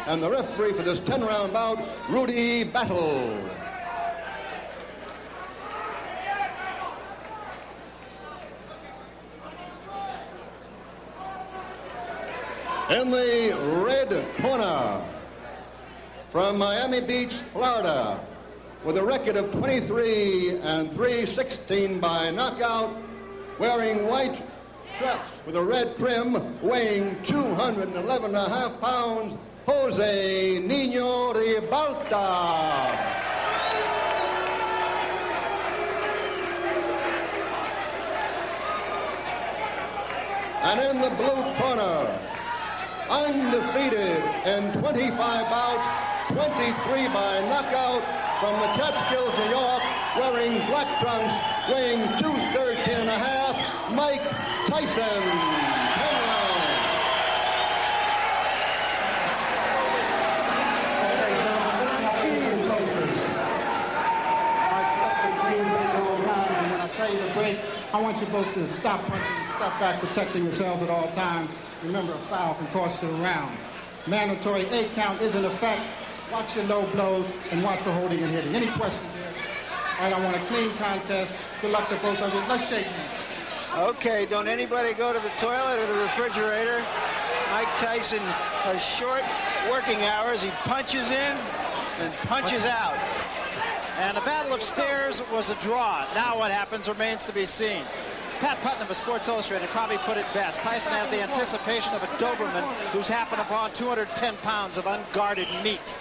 And the referee for this 10-round bout, Rudy Battle. In the red corner, from Miami Beach, Florida, with a record of 23-3, 16 by knockout, wearing white trunks with a red trim, weighing 211.5 pounds, Hose Ribalta. And in the blue corner, undefeated in 25 bouts, 23 by knockout, from the Catskills, New York, wearing black trunks, weighing 213.5, Майк Тайсон. 10 rounds. When I tell you to break, I want you both to stop punching and step back, protecting yourselves at all times. Remember, a foul can cost you a round. Mandatory 8 count is in effect. Watch your low blows and watch the holding and hitting. Any questions here? All right, I want a clean contest. Good luck to both of you. Let's shake hands. Okay, don't anybody go to the toilet or the refrigerator. Mike Tyson has short working hours. He punches in and punches out. And the Battle of Stairs was a draw. Now what happens remains to be seen. Pat Putnam of Sports Illustrated probably put it best. Tyson has the anticipation of a Doberman who's happened upon 210 pounds of unguarded meat.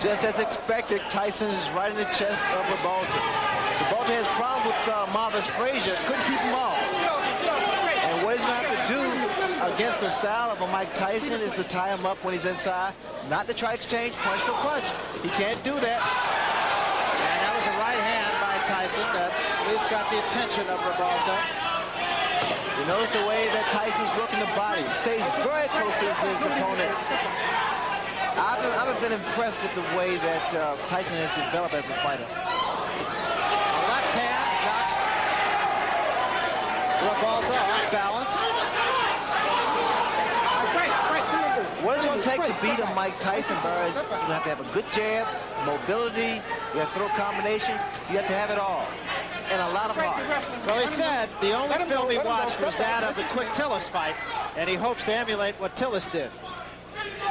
Just as expected, Tyson is right in the chest of Ribalta. Ribalta has problems with Marvis Frazier. Couldn't keep him off. And what he's going to have to do against the style of a Mike Tyson is to tie him up when he's inside, not to try to exchange punch for punch. He can't do that. And that was a right hand by Tyson that at least got the attention of Ribalta. You notice the way that Tyson's working the body. Stays very close to his opponent. I've been impressed with the way that Tyson has developed as a fighter. Left hand knocks Ribalta off balance. What it's going to take to beat a Mike Tyson, Barry, is you have to have a good jab, mobility, you have to throw combinations, you have to have it all. And a lot of heart. Well, he said the only film he watched was that of the quick Tillis fight, and he hopes to emulate what Tillis did.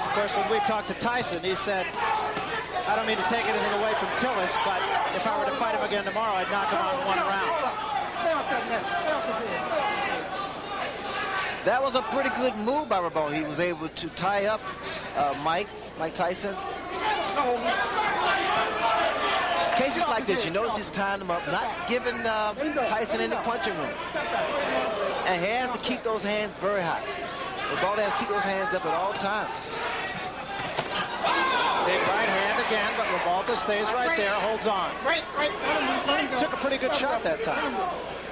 Of course, when we talked to Tyson, he said, I don't mean to take anything away from Tillis, but if I were to fight him again tomorrow, I'd knock him out in 1 round. That was a pretty good move by Ribalta. He was able to tie up Mike Tyson. Cases like this, you notice he's tying them up, not giving Tyson any punching room. And he has to keep those hands very high. Ribalta has to keep those hands up at all times. Big right hand again, but Ribalta stays right there, holds on. Took a pretty good shot that time.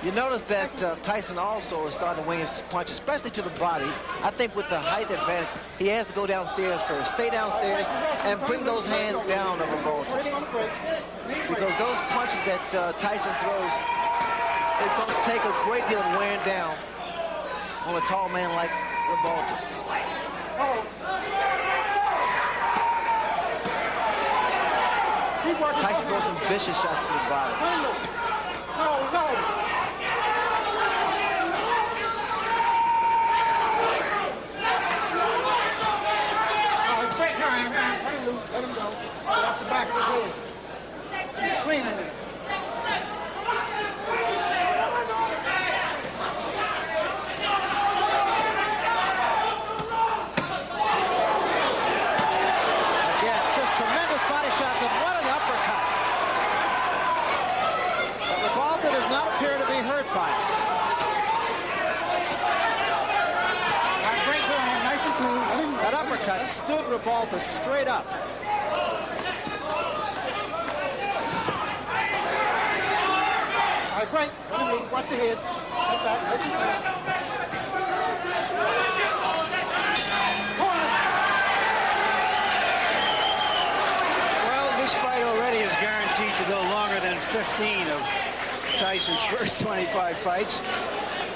You notice that Tyson also is starting to wing his punch, especially to the body. I think with the height advantage, he has to go downstairs first. Stay downstairs and bring those hands down on Ribalta. Because those punches that Tyson throws is going to take a great deal of wearing down on a tall man like Ribalta. Tyson throws some vicious shots to the body. Let him go. Get off the back of his head. Clean him. Again, just tremendous body shots, and what an uppercut. But Ribalta does not appear to be hurt by it. Great hand, nice and clean. That uppercut stood Ribalta straight up. All right, break. Watch your head. Get back. Nice and clean. Well, this fight already is guaranteed to go longer than 15 of Tyson's first 25 fights.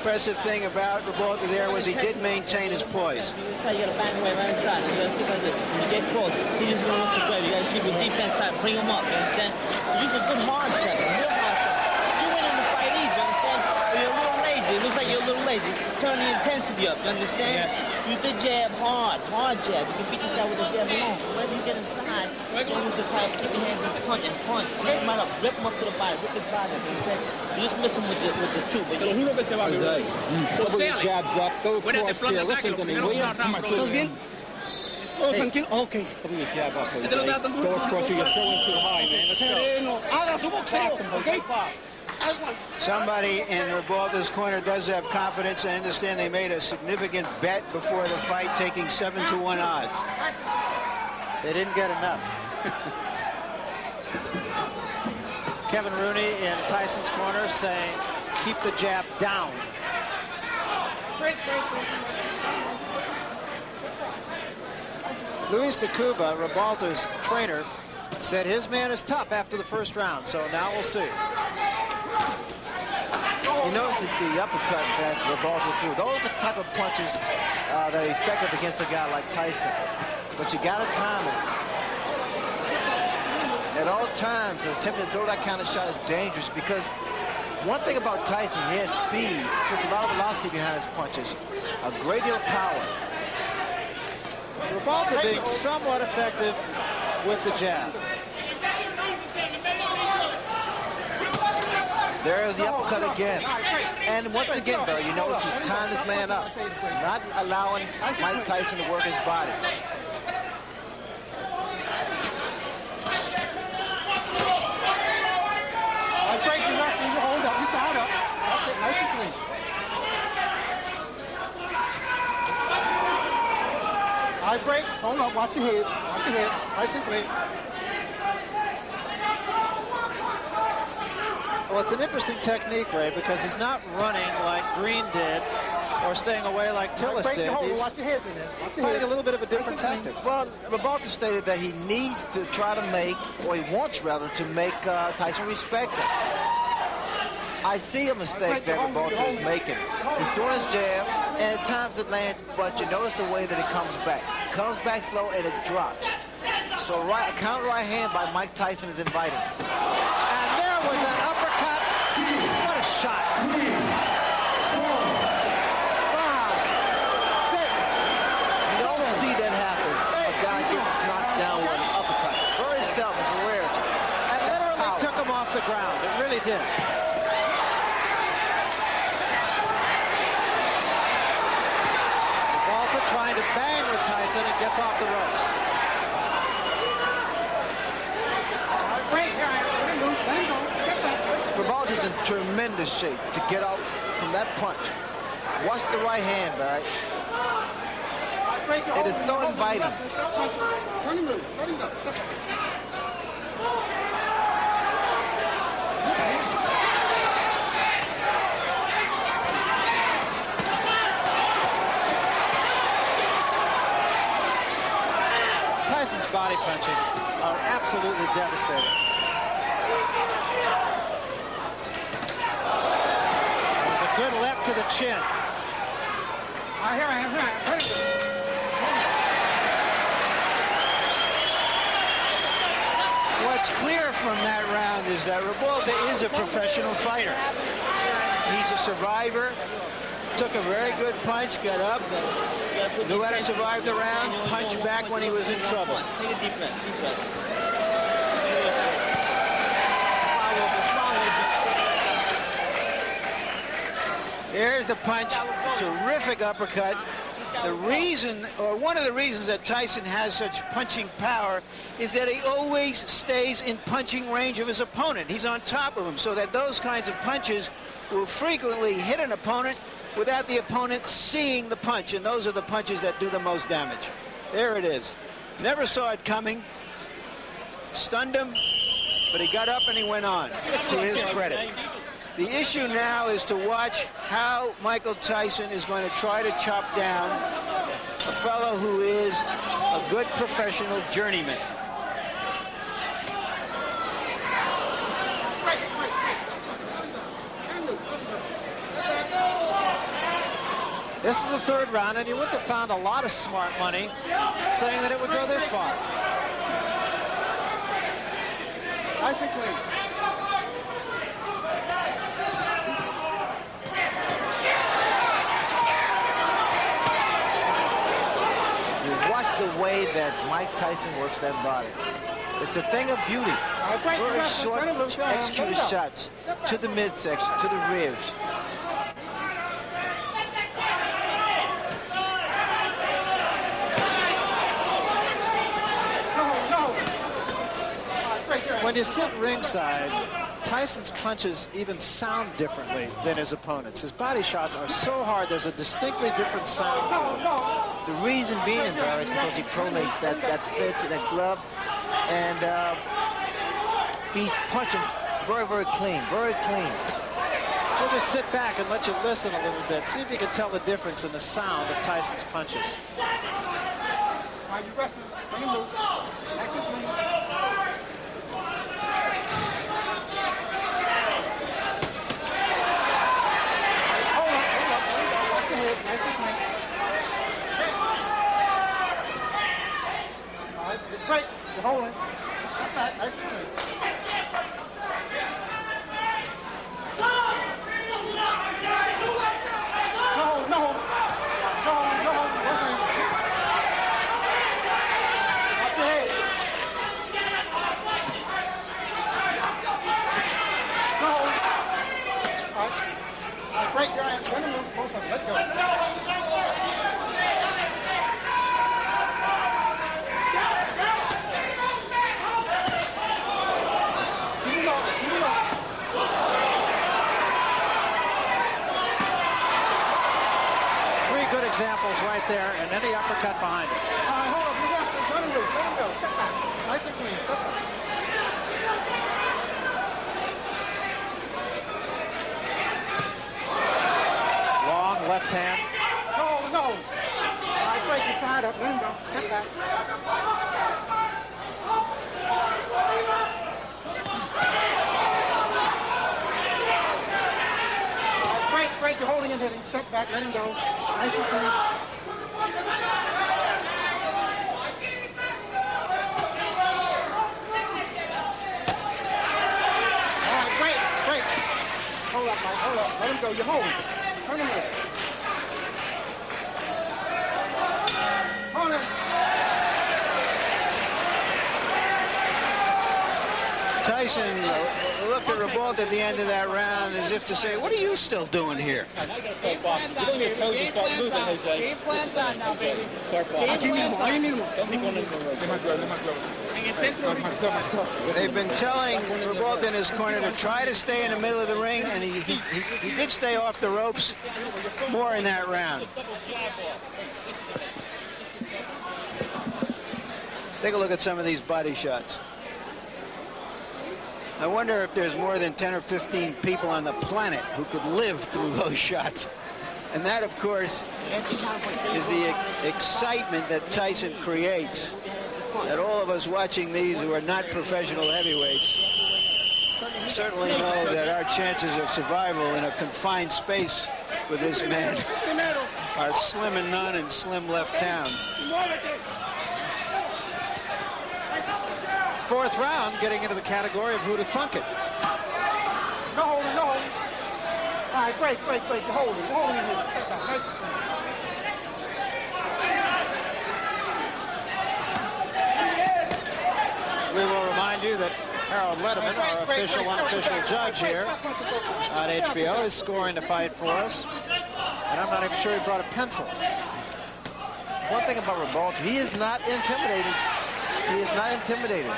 impressive thing about Ribalta there was he did maintain his poise. You got to bang away right inside. You got to pick up this. When you get close, he just going to look to grab. You got to keep your defense tight. Bring him up. You understand? Use a good hard shot. Real hard shot. You win in the fight easy. You understand? But you're a little lazy. It looks like you're a little lazy. Turn the intensity up. You understand? Yeah. Use the jab hard jab. You can beat this guy with the jab alone. Whenever you get inside, don't use the type. Keep your hands and punch. Rip him right up. Rip him up to the body. Rip his body. You understand? You just miss him with the two. But Te lo juro que se va a ver. Buena, flan de ataque, lo primero que ¿estás bien? Oh, tranquilo. Okay. Sereno. Haga su boxeo, okay? Somebody in Ribalta's corner does have confidence. I understand they made a significant bet before the fight, taking 7-1 odds. They didn't get enough. Kevin Rooney in Tyson's corner saying, keep the jab down. Luis de Cuba, Ribalta's trainer, said his man is tough after the first round, so now we'll see. You notice the uppercut that Ribalta threw. Those are the type of punches that are effective against a guy like Tyson. But you got to time it. At all times, attempting to throw that kind of shot is dangerous because one thing about Tyson, he has speed, puts a lot of velocity behind his punches, a great deal of power. Ribalta being somewhat effective with the jab. There's the uppercut again. And once again, Barry, you notice he's tying this man up, not allowing Mike Tyson to work his body. I break you right, you hold up, you tied up. That's it, nice and clean. I break, hold up, watch your head, nice and clean. Well, it's an interesting technique, Ray, because he's not running like Green did or staying away like Tillis did. He's playing a little bit of a different tactic. Well, Ribalta stated that he needs to try to make, or he wants rather, to make Tyson respect him. I see a mistake that Ribalta is making. He's throwing his jab, and at times it lands, but you notice the way that it comes back. It comes back slow, and it drops. So a counter right hand by Mike Tyson is inviting. And there was an uppercut. What a shot. You don't see that happen. A guy gets knocked down with an uppercut. Very seldom, it's a rarity. And literally took him off the ground. It really did. Ribalta trying to bang with Tyson and gets off the ropes. Ribalta's in tremendous shape to get out from that punch. Watch the right hand, Barry. It is so inviting. Tyson's body punches are absolutely devastating. Good left to the chin. Here I am. What's clear from that round is that Ribalta is a professional fighter. He's a survivor. Took a very good punch, got up, knew how to survive the round, punched back when he was in trouble. Take a deep breath. There's the punch, terrific uppercut. The reason, or one of the reasons that Tyson has such punching power is that he always stays in punching range of his opponent. He's on top of him, so that those kinds of punches will frequently hit an opponent without the opponent seeing the punch, and those are the punches that do the most damage. There it is. Never saw it coming. Stunned him, but he got up and he went on, to his credit. The issue now is to watch how Michael Tyson is going to try to chop down a fellow who is a good professional journeyman. This is the third round, and you wouldn't have found a lot of smart money saying that it would go this far. Tyson clean. You watch the way that Mike Tyson works that body. It's a thing of beauty. Very short, executed shots to the midsection, to the ribs. When you sit ringside, Tyson's punches even sound differently than his opponents. His body shots are so hard, there's a distinctly different sound. The reason being, Barry, is because he pronates that fits in that glove, and he's punching very, very clean, very clean. We'll just sit back and let you listen a little bit. See if you can tell the difference in the sound of Tyson's punches. Are you wrestling? Bring him loose. Tyson clean. Great. You're holding. Step back. Nice and clean. No. One thing. Watch your head. No. All right, break your hands. Let him move. Both of them. Let go. Good examples right there, and any uppercut behind it. Hold up, you wrestling. Let him loose. Let him go. Step back. Nice and clean. Step back. Long left hand. No. All right, break your side up. Let him go. Step back. Break, you're holding him, hitting. Step back, let him go. Nice and clean. All right, break. Hold up, Mike, hold up. Let him go, you're holding. Turn him over. Hold him. Tyson looked at Ribalta at the end of that round as if to say, what are you still doing here? Get on your toes and start moving, Jose. They've been telling Ribalta in his corner to try to stay in the middle of the ring, and he did stay off the ropes more in that round. Take a look at some of these body shots. I wonder if there's more than 10 or 15 people on the planet who could live through those shots. And that, of course, is the excitement that Tyson creates. That all of us watching these who are not professional heavyweights certainly know that our chances of survival in a confined space with this man are slim and none in slim left town. Fourth round, getting into the category of who to thunk it. No holding. All right, break. You're holding him here. Step back. Nice and clean. We will remind you that Harold Letterman, our official, unofficial judge here on HBO, is scoring the fight for us. And I'm not even sure he brought a pencil. One thing about Ribalta, he is not intimidated. He is not intimidated.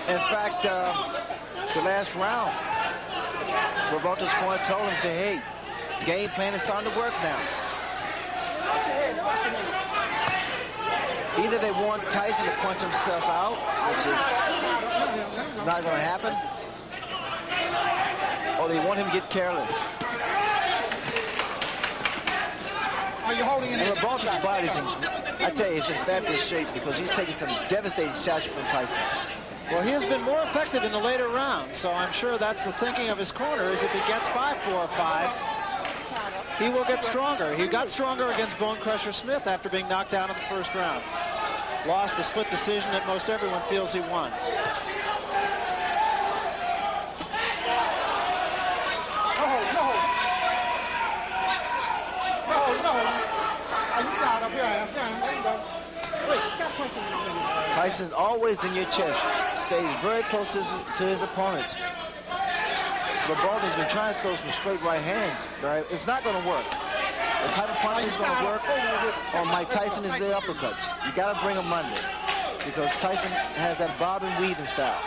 In fact, the last round, Ribalta's corner told him, say, hey, game plan is starting to work now. Either they want Tyson to punch himself out, which is not going to happen, or they want him to get careless. Are you holding in? And Ribalta's body's in, I tell you, he's in fabulous shape because he's taking some devastating shots from Tyson. Well, he has been more effective in the later rounds, so I'm sure that's the thinking of his corner, is if he gets by 4 or 5. he will get stronger. He got stronger against Bone Crusher Smith after being knocked out in the first round. Lost a split decision that most everyone feels he won. Tyson always in your chest, stays very close to his opponents. Ribalta's been trying to throw some straight right hands, but it's not going to work. The type of punch is going to work on Mike Tyson is the uppercuts. You got to bring them under because Tyson has that bob and weave style.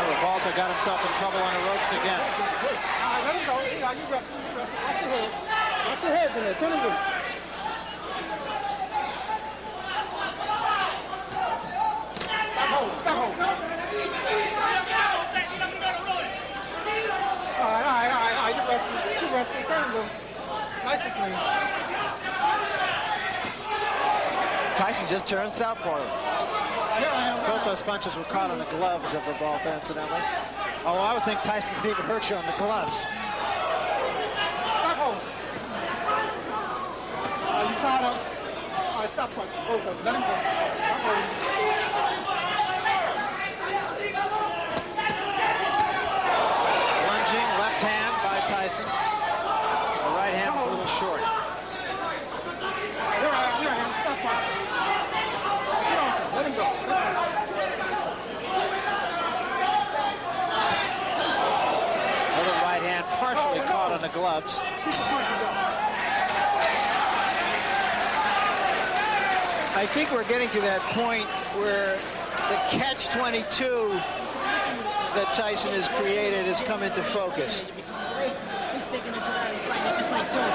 Ribalta got himself in trouble on the ropes again. Let him go. You wrestle. Watch your head. Watch your head in there. Turn him loose. Stop hold. All right. You wrestle. Turn him loose. Nice and clean. Tyson just turned southpaw. Both those punches were caught on the gloves of Ribalta, incidentally. Oh, I would think Tyson could even hurt you on the gloves. Stop hold. You tied up. All right, stop punching. Both of them. Let him go. Stop holding. Lunging left hand by Tyson. The right hand was a little short. Here I am. Stop punching. Get on him. Let him go. Other right hand partially caught on the gloves. Keep the punches up. I think we're getting to that point where the catch-22 that Tyson has created has come into focus. He's taking a Gerard fight just like George.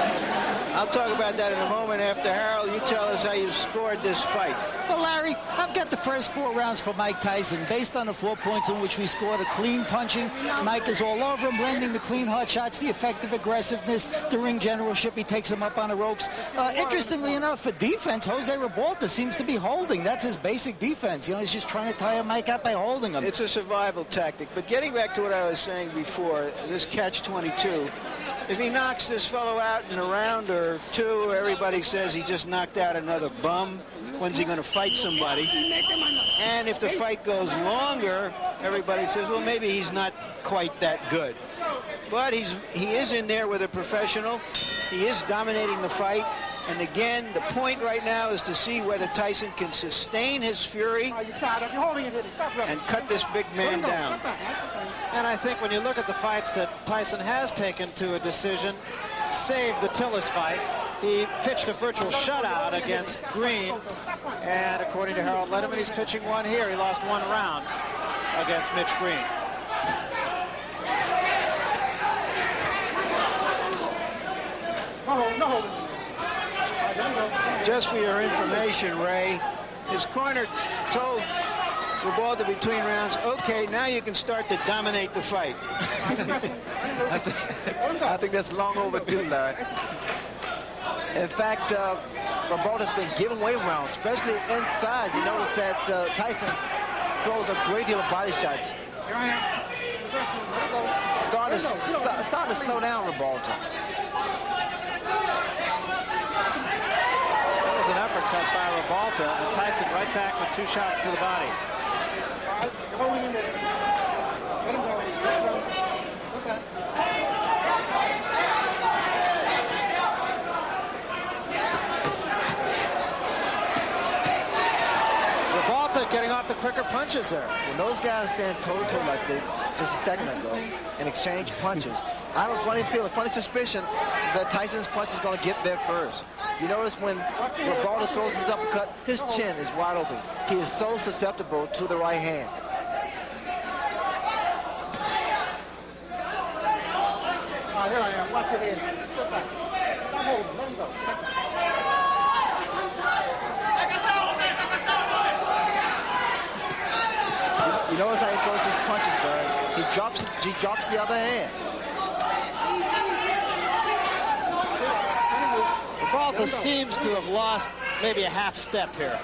I'll talk about that in a moment. After Harold, you tell us how you scored this fight. Well, Larry, I've got the first 4 rounds for Mike Tyson. Based on the 4 points in which we scored, a clean punching. Mike is all over him, landing the clean hard shots, the effective aggressiveness, the ring generalship. He takes him up on the ropes. Interestingly enough, for defense, Jose Ribalta seems to be holding. That's his basic defense. You know, he's just trying to tire Mike out by holding him. It's a survival tactic. But getting back to what I was saying before, this catch-22, if he knocks this fellow out in a round or 2, everybody says he just knocked out another bum. When's he going to fight somebody? And if the fight goes longer, everybody says, well, maybe he's not quite that good. But he is in there with a professional. He is dominating the fight. And again, the point right now is to see whether Tyson can sustain his fury and cut this big man down. And I think when you look at the fights that Tyson has taken to a decision, save the Tillis fight, he pitched a virtual shutout against Green. And according to Harold Letterman, he's pitching one here. He lost 1 round against Mitch Green. Just for your information, Ray, his corner told Ribalta between rounds, okay, now you can start to dominate the fight. I think that's long overdue, Larry. In fact, Ribalta's been giving away rounds, especially inside. You notice that Tyson throws a great deal of body shots. Starting to slow down Ribalta. That was an uppercut by Ribalta, and Tyson right back with 2 shots to the body. Ribalta getting off the quicker punches there. When those guys stand toe-to-toe like they just a second ago and exchange punches, I have a funny feeling, a funny suspicion that Tyson's punch is going to get there first. You notice when Ribalta throws his uppercut, his chin is wide open. He is so susceptible to the right hand. Here I am. Watch your head. Step back. Stop holding. Let him go. You notice how he throws his punches, Barry. He drops the other hand. Ribalta seems to have lost maybe a half step here.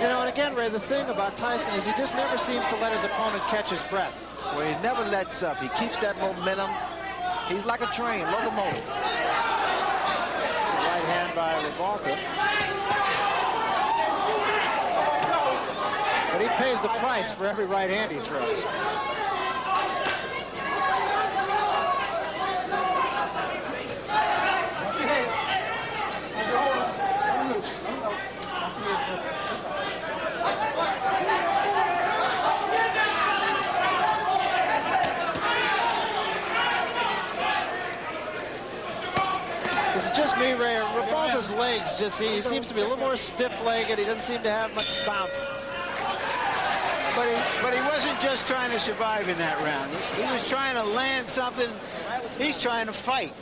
You know, and again, Ray, the thing about Tyson is he just never seems to let his opponent catch his breath. Well, he never lets up. He keeps that momentum. He's like a train, locomotive. Right hand by Ribalta. But he pays the price for every right hand he throws. Is it just me, Ray? Ribalta's legs just, he seems to be a little more stiff-legged. He doesn't seem to have much bounce. But he wasn't just trying to survive in that round. He was trying to land something. He's trying to fight.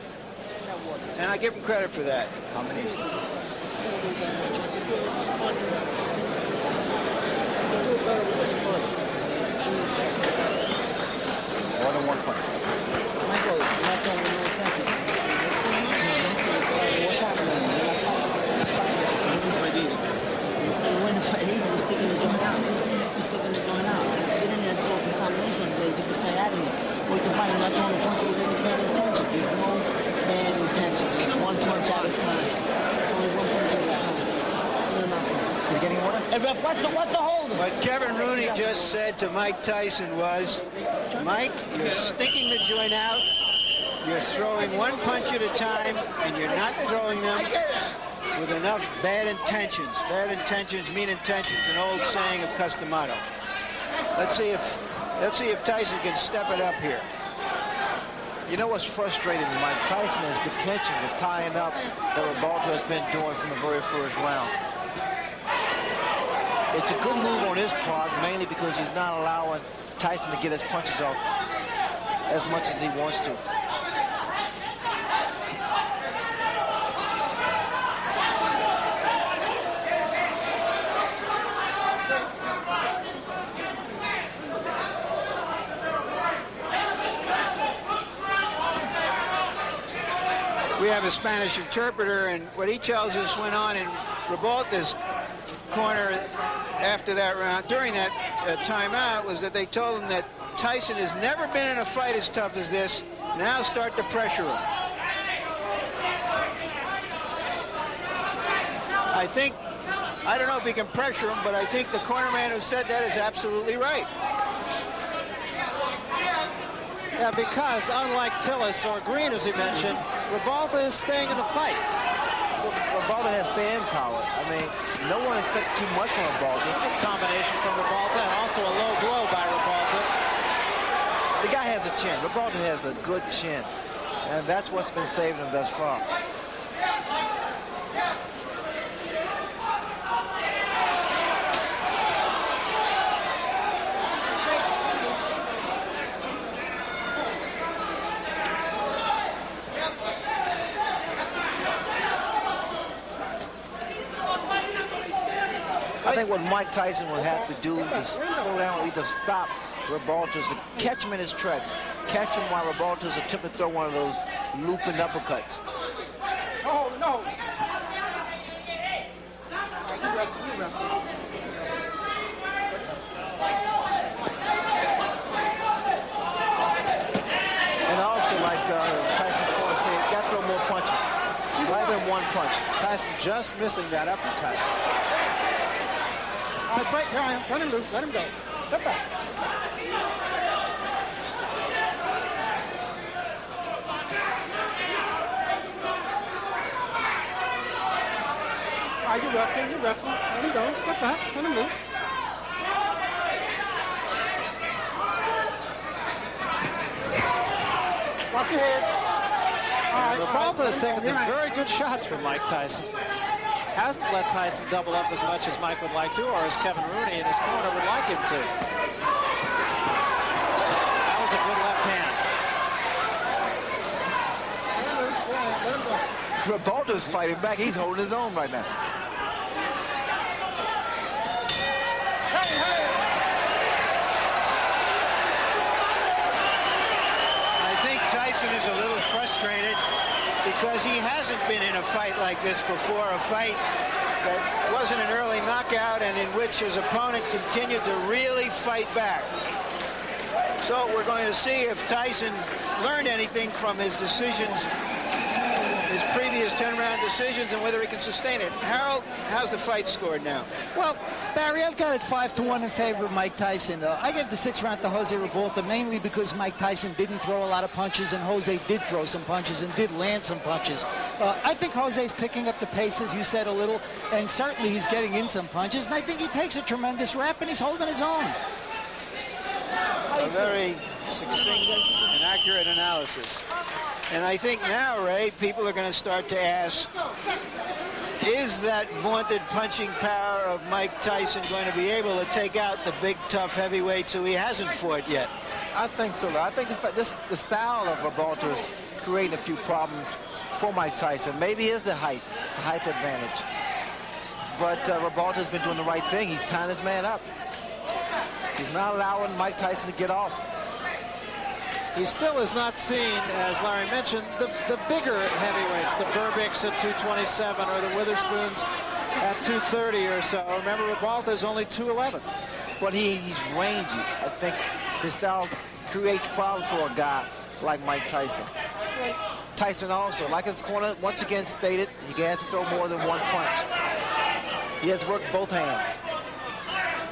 And I give him credit for that. More than one punch. Michael, you're not throwing no attention. What's happening? You're not talking. You win the fight easy. You're sticking the joint out. You're sticking the joint out. Get in there and throw some combination on the blade. Get this guy out of here. Or you can fight him not throwing a punch with any bad intention. There's no bad intention. It's one punch at a time. Only one punch at a time. You're getting one? Hey, Ref, what's the hold? What Kevin Rooney just said to Mike Tyson was, Mike, you're sticking the joint out. You're throwing one punch at a time, and you're not throwing them with enough bad intentions. Bad intentions mean intentions, an old saying of Customato. Let's see if Tyson can step it up here. You know what's frustrating Mike Tyson is the clinching, the tying up that Ribalta has been doing from the very first round. It's a good move on his part, mainly because he's not allowing Tyson to get his punches off as much as he wants to. We have a Spanish interpreter, and what he tells us went on in Ribalta's corner after that round, during that timeout, was that they told him that Tyson has never been in a fight as tough as this. Now start to pressure him. I don't know if he can pressure him, but I think the cornerman who said that is absolutely right. Yeah, because unlike Tillis or Green, as he mentioned, Ribalta is staying in the fight. Ribalta has staying power. I mean, no one expects too much from Ribalta. It's a combination from Ribalta and also a low blow by Ribalta. The guy has a chin. Ribalta has a good chin, and that's what's been saving him thus far. I think what Mike Tyson would have to do is slow down or either stop Ribalta, to catch him in his tracks, catch him while Ribalta's attempting to throw one of those looping uppercuts. Oh, no. And also, like Tyson's corner said, got to throw more punches. Rather than one punch. Tyson just missing that uppercut. All right, break, Ryan. Let him loose. Let him go. Step back. All right, you're wrestling. You're wrestling. Let him go. Step back. Let him loose. Watch your head. All right. Ribalta has taken some very good shots from Mike Tyson. Hasn't let Tyson double up as much as Mike would like to, or as Kevin Rooney in his corner would like him to. That was a good left hand. Ribalta's fighting back. He's holding his own right now. I think Tyson is a little frustrated because he hasn't been in a fight like this before, a fight that wasn't an early knockout and in which his opponent continued to really fight back. So we're going to see if Tyson learned anything from his decisions, his previous 10-round decisions, and whether he can sustain it. Harold, how's the fight scored now? Well, Barry, I've got it 5-1 in favor of Mike Tyson. I gave the 6th round to Hose Ribbalta mainly because Mike Tyson didn't throw a lot of punches and Jose did throw some punches and did land some punches. I think Jose's picking up the pace, as you said, a little, and certainly he's getting in some punches, and I think he takes a tremendous rap and he's holding his own. A very succinct and accurate analysis. And I think now, Ray, people are going to start to ask, is that vaunted punching power of Mike Tyson going to be able to take out the big, tough heavyweights who he hasn't fought yet? I think so. I think the style of Ribalta is creating a few problems for Mike Tyson. Maybe it's the height advantage. But Ribalta's been doing the right thing. He's tying his man up. He's not allowing Mike Tyson to get off. He still is not seen, as Larry mentioned, the bigger heavyweights, the Burbicks at 227 or the Witherspoons at 230 or so. Remember, Ribalta is only 211. But he's rangy. I think his style creates problems for a guy like Mike Tyson. Tyson also, like his corner once again stated, he has to throw more than one punch. He has worked both hands.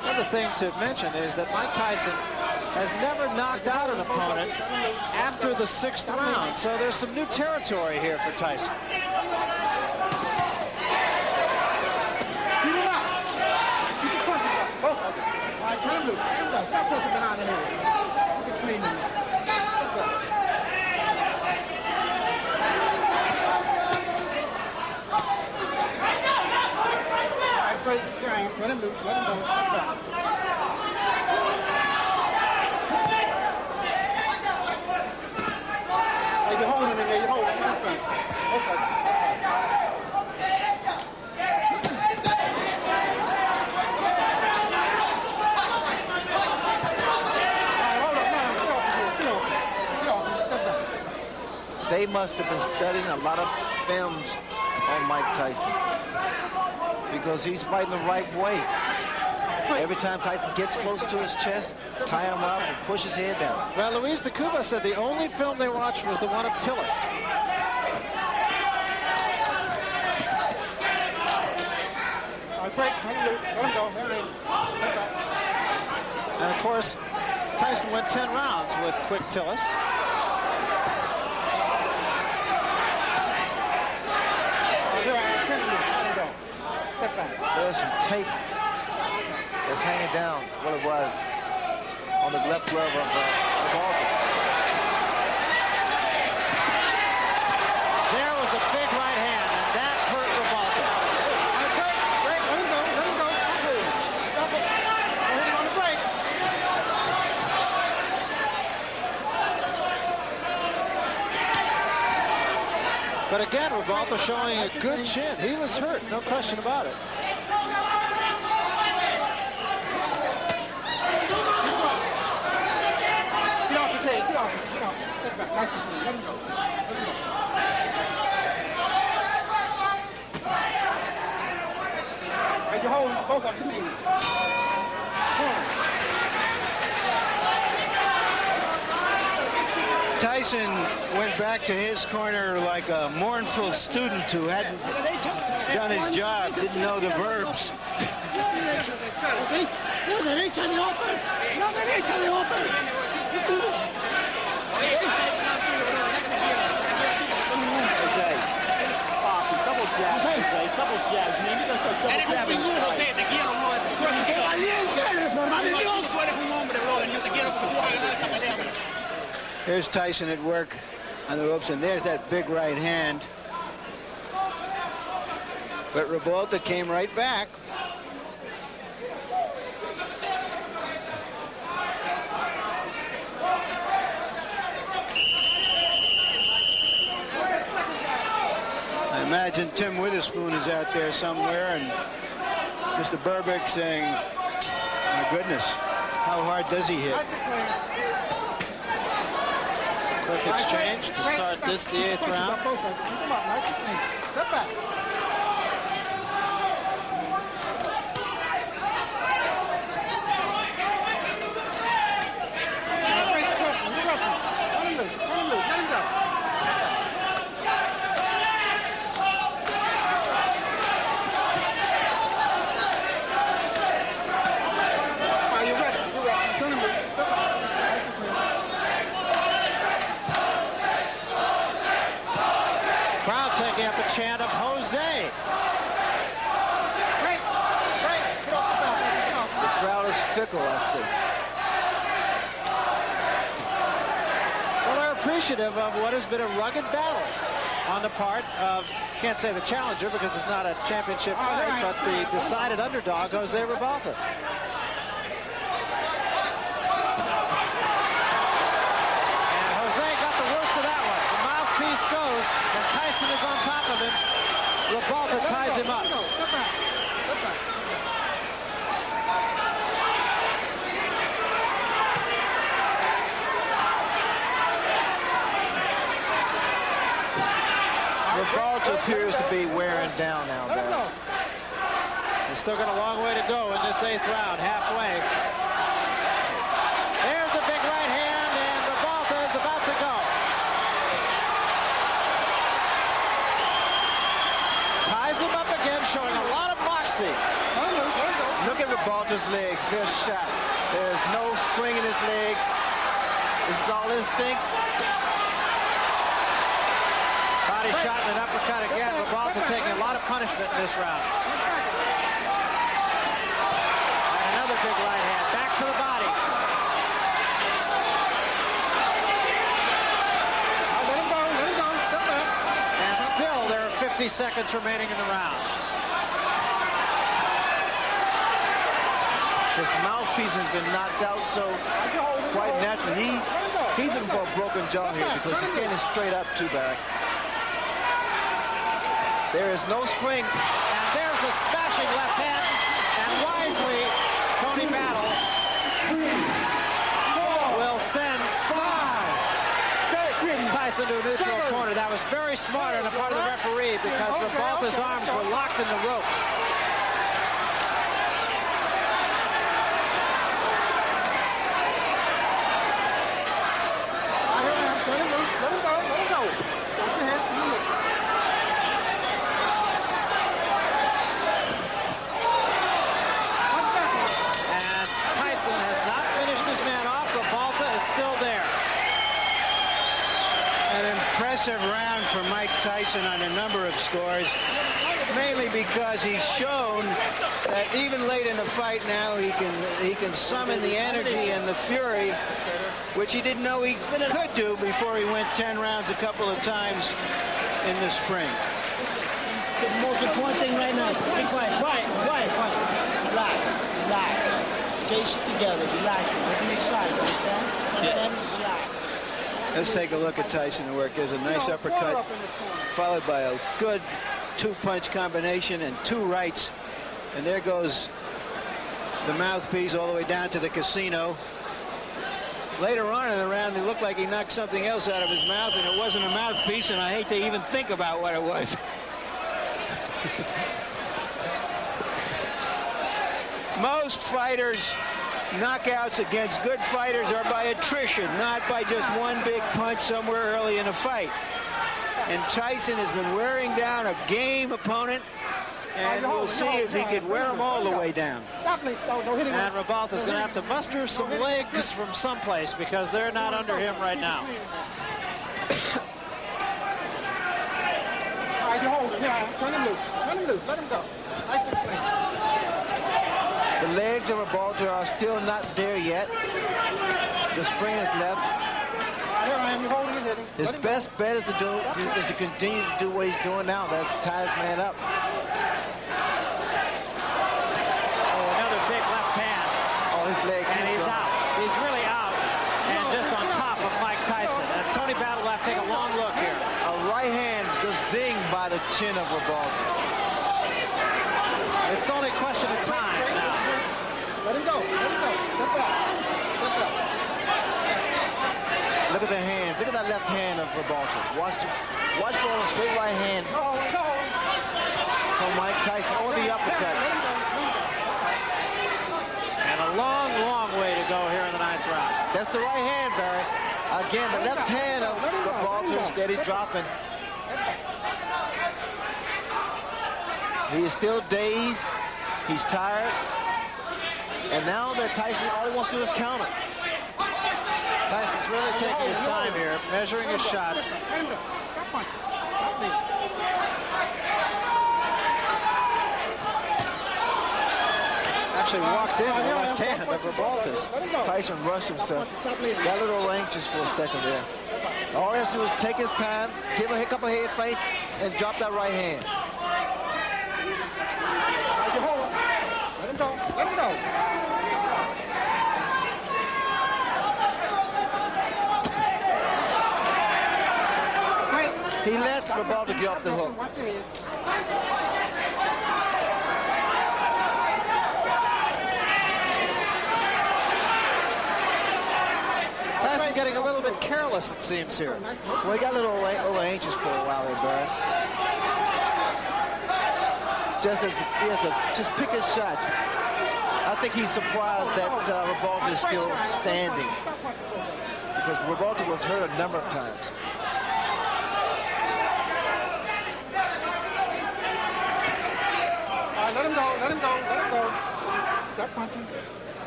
Another thing to mention is that Mike Tyson has never knocked out an opponent after the 6th round, so there's some new territory here for Tyson. Beat him up. Keep the punches up. Both of them. All right, turn him loose. Stop pushing behind the head. Keep it clean. All right, break the ground. Let him loose. Let him go. Step back. You're holding it there, you're holding it. Okay. Okay. They must have been studying a lot of films on Mike Tyson because he's fighting the right way. Every time Tyson gets close to his chest, tie him up and push his head down. Well, Luis de Cuba said the only film they watched was the one of Tillis. All right, break. Let him go. There it is. And of course, Tyson went 10 rounds with Quick Tillis. There's some tape that's hanging down what it was on the left glove of Ribalta. There was a big right hand, and that hurt Ribalta. Break. Let him go. Stop it. Don't hit him on the break. But again, Ribalta showing a good chin. He was hurt, no question about it. Get off the tape. Get off. Step back. Nice and clean. Let him go. Hey, you're holding both of them. Tyson went back to his corner like a mournful student who hadn't done his job, didn't know the verbs. Okay? La derecha de open. La derecha de open. Okay. Double jabs, okay? Double jabs, man. You're going to start double jabbing. ¡Qué valiente eres, verdad de Dios! Here's Tyson at work on the ropes, and there's that big right hand. But Ribalta came right back. I imagine Tim Witherspoon is out there somewhere, and Mr. Burbick saying, my goodness, how hard does he hit? Quick exchange to start this, the 8th round. Step back. fickle, I see. Well, they're appreciative of what has been a rugged battle on the part of, can't say the challenger because it's not a championship fight, but the decided underdog, Jose Ribalta. Goes, and Tyson is on top of him. Ribalta ties him up. Ribalta appears to be wearing down now, Barry. He's still got a long way to go in this 8th round, halfway. There's a big right hand, and Ribalta is about to go. Ties him up again, showing a lot of moxie. Look at Ribalta's legs. They're shot. There's no spring in his legs. This is all instinct. Body shot and an uppercut again. Ribalta taking a lot of punishment in this round. And another big right hand. Back to the body. Let him go. Step back. And still there are 50 seconds remaining in the round. His mouthpiece has been knocked out, so quite naturally he's in for a broken jaw here because he's standing straight up too, Barry. There is no spring. And there's a smashing left hand. And wisely, Tony Battle will send Tyson to a neutral corner. That was very smart on the part of the referee because Ribalta's arms were locked in the ropes. Impressive round for Mike Tyson on a number of scores, mainly because he's shown that even late in the fight now he can summon the energy and the fury, which he didn't know he could do before he went 10 rounds a couple of times in the spring. The most important thing right now, be quiet, relax. Get your shit together, relax, don't be excited, understand? Relax. Let's take a look at Tyson work. There's a nice uppercut, followed by a good two-punch combination and two rights. And there goes the mouthpiece all the way down to the casino. Later on in the round, it looked like he knocked something else out of his mouth, and it wasn't a mouthpiece, and I hate to even think about what it was. Most fighters' knockouts against good fighters are by attrition, not by just one big punch somewhere early in a fight. And Tyson has been wearing down a game opponent, and we'll see if he can wear him all the way down. And Ribalta's going to have to muster some legs from someplace because they're not under him right now. Turn him loose, let him go. The legs of Ribalta are still not there yet. The spring is left. His best bet is to continue to do what he's doing now. That's tie his man up. Oh, another big left hand. Oh, his legs. And he's out. He's really out. And just on top of Mike Tyson. And Tony Battle will have to take a long look here. A right hand just zinged by the chin of Ribalta. It's only a question of time now. Let him go. Step back. Look at the hands. Look at that left hand of Ribalta. Watch for a straight right hand from Mike Tyson or the uppercut. And a long way to go here in the 9th round. That's the right hand, Barry. Again, the left hand of Ribalta is steady dropping. He is still dazed. He's tired. And now that Tyson, all he wants to do is counter. Tyson's really taking his time here, measuring his shots. Actually walked in the left hand of Ribalta's. Tyson rushed himself. Got a little anxious for a second there. All he has to do is take his time, give a couple head feints, and drop that right hand. Let him go. Let him go. He let Ribalta get off the hook. Tyson getting a little bit careless, it seems, here. Well, he got a little anxious for a while there, Barry. Just as he has to just pick his shots. I think he's surprised that Ribalta is still standing, because Ribalta was hurt a number of times. Let him go, let him go, let him go. Step punching.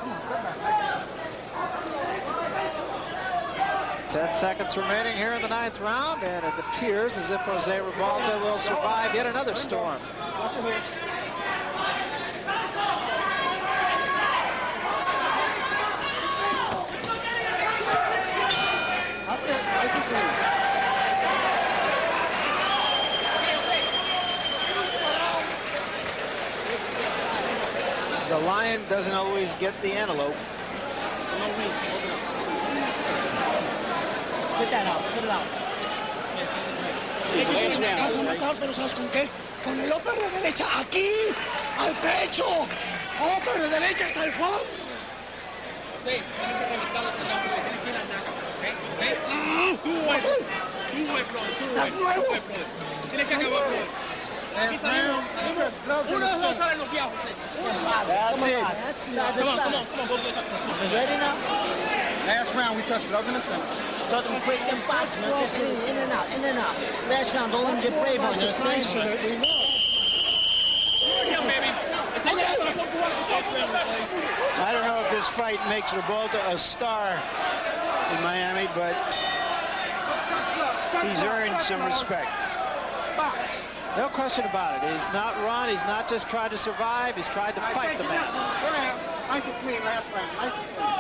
Come on, step back. 10 seconds remaining here in the 9th round, and it appears as if Jose Ribalta will survive yet another storm. Watch your head. That's it. Nice and clean. The lion doesn't always get the antelope. Spit that out. Spit it out. Vas a matar, pero ¿sabes con qué? Con el upper de derecha aquí, al pecho. Upper de derecha hasta el fondo. Estás nuevo. Tienes que acabar. Uno de los salen los viejos. Come on. Ready now? Last round, we touched love in the center. Let them break them box, man. In and out, in and out. Last round, don't let them get brave on you. Understand? I don't know if this fight makes Ribalta a star in Miami, but he's earned some respect. No question about it. He's not run. He's not just tried to survive. He's tried to fight the man. Nice and clean last round. Nice and clean.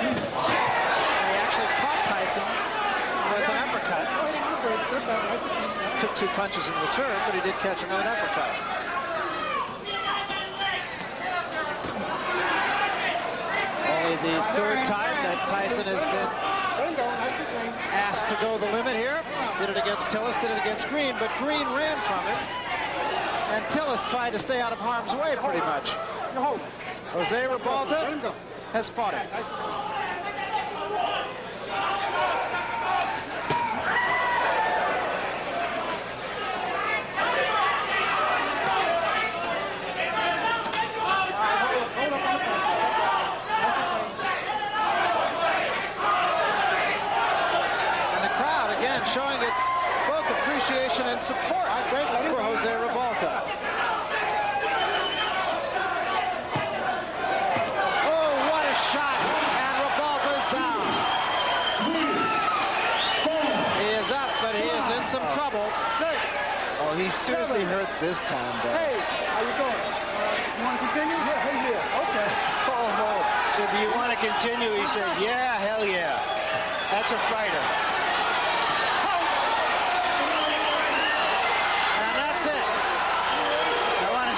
He actually caught Tyson with an uppercut. Took 2 punches in return, but he did catch another uppercut. Only the 3rd time that Tyson has been asked to go the limit here. Did it against Tillis, did it against Green, but Green ran from him, and Tillis tried to stay out of harm's way pretty much. Jose Ribalta has fought it. Showing its both appreciation and support for Jose Ribalta. Oh, what a shot, and Ribalta's down. He is up, but he is in some trouble. Oh, he's seriously hurt this time, though. Hey, how you doing? You want to continue? Yeah, okay. Oh, no. So do you want to continue? He said, yeah, hell yeah. That's a fighter.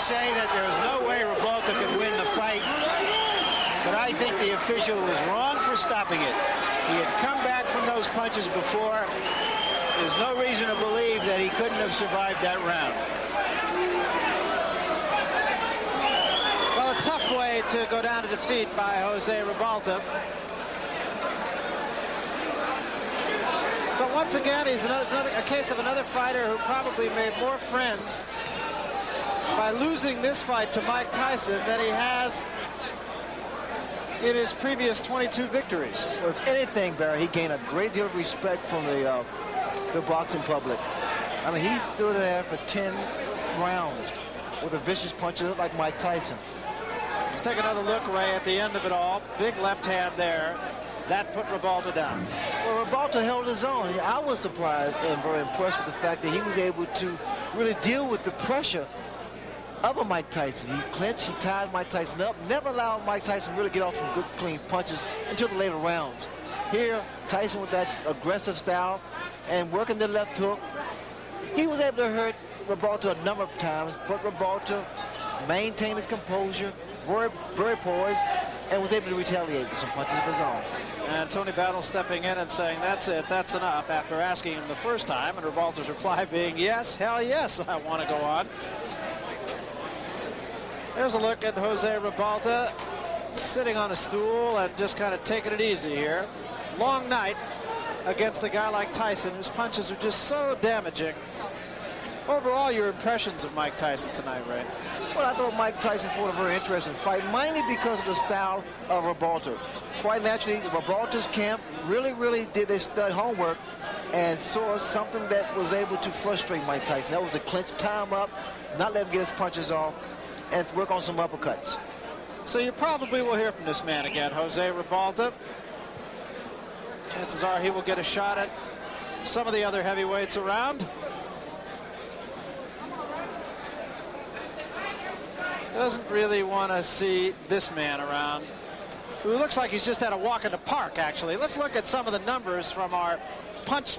Say that there was no way Ribalta could win the fight, but I think the official was wrong for stopping it. He had come back from those punches before. There's no reason to believe that he couldn't have survived that round. Well, a tough way to go down to defeat by Jose Ribalta. But once again, he's a case of another fighter who probably made more friends by losing this fight to Mike Tyson than he has in his previous 22 victories. Well, if anything, Barry, he gained a great deal of respect from the boxing public. I mean, he stood there for 10 rounds with a vicious punch like Mike Tyson. Let's take another look, Ray, at the end of it all. Big left hand there. That put Ribalta down. Well, Ribalta held his own. I was surprised and very impressed with the fact that he was able to really deal with the pressure of Mike Tyson. He clinched, he tied Mike Tyson up, never allowed Mike Tyson to really get off some good, clean punches until the later rounds. Here, Tyson with that aggressive style and working the left hook, he was able to hurt Ribalta a number of times, but Ribalta maintained his composure, very poised, and was able to retaliate with some punches of his own. And Tony Battle stepping in and saying, that's it, that's enough, after asking him the first time, and Ribalta's reply being, yes, hell yes, I want to go on. There's a look at Jose Ribalta sitting on a stool and just kind of taking it easy here. Long night against a guy like Tyson, whose punches are just so damaging. Overall, your impressions of Mike Tyson tonight, Ray? Well, I thought Mike Tyson fought a very interesting fight, mainly because of the style of Ribalta. Quite naturally, Ribalta's camp really did their stud homework and saw something that was able to frustrate Mike Tyson. That was to clinch, tie him up, not let him get his punches off, and work on some uppercuts. So you probably will hear from this man again, Jose Ribalta. Chances are he will get a shot at some of the other heavyweights around. Doesn't really want to see this man around, who looks like he's just had a walk in the park, actually. Let's look at some of the numbers from our punch